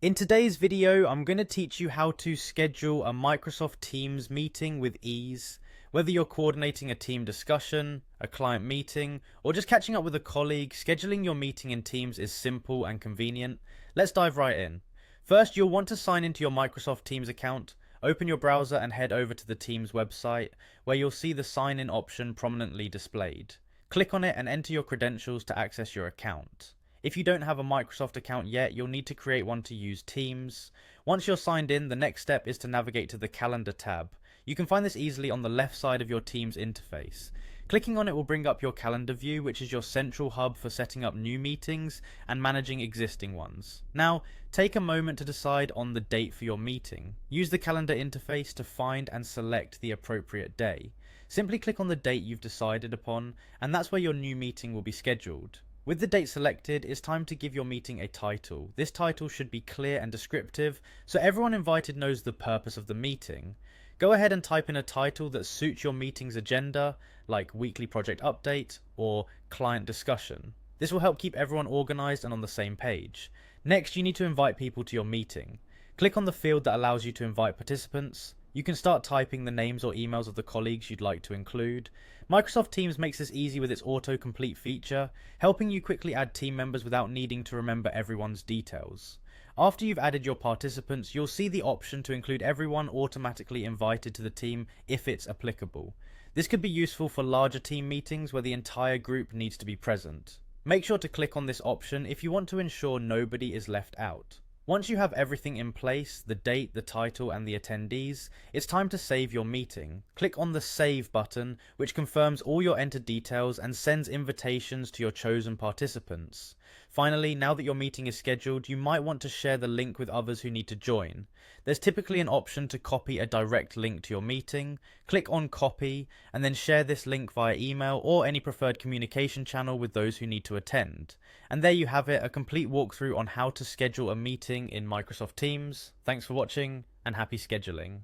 In today's video, I'm going to teach you how to schedule a Microsoft Teams meeting with ease. Whether you're coordinating a team discussion, a client meeting, or just catching up with a colleague, scheduling your meeting in Teams is simple and convenient. Let's dive right in. First, you'll want to sign into your Microsoft Teams account. Open your browser and head over to the Teams website, where you'll see the sign in option prominently displayed. Click on it and enter your credentials to access your account. If you don't have a Microsoft account yet, you'll need to create one to use Teams. Once you're signed in, the next step is to navigate to the Calendar tab. You can find this easily on the left side of your Teams interface. Clicking on it will bring up your calendar view, which is your central hub for setting up new meetings and managing existing ones. Now, take a moment to decide on the date for your meeting. Use the calendar interface to find and select the appropriate day. Simply click on the date you've decided upon, and that's where your new meeting will be scheduled. With the date selected, it's time to give your meeting a title. This title should be clear and descriptive, so everyone invited knows the purpose of the meeting. Go ahead and type in a title that suits your meeting's agenda, like weekly project update or client discussion. This will help keep everyone organized and on the same page. Next, you need to invite people to your meeting. Click on the field that allows you to invite participants. You can start typing the names or emails of the colleagues you'd like to include. Microsoft Teams makes this easy with its autocomplete feature, helping you quickly add team members without needing to remember everyone's details. After you've added your participants, you'll see the option to include everyone automatically invited to the team if it's applicable. This could be useful for larger team meetings where the entire group needs to be present. Make sure to click on this option if you want to ensure nobody is left out. Once you have everything in place, the date, the title, and the attendees, it's time to save your meeting. Click on the Save button, which confirms all your entered details and sends invitations to your chosen participants. Finally, now that your meeting is scheduled, you might want to share the link with others who need to join. There's typically an option to copy a direct link to your meeting. Click on Copy, and then share this link via email or any preferred communication channel with those who need to attend. And there you have it, a complete walkthrough on how to schedule a meeting in Microsoft Teams. Thanks for watching, and happy scheduling.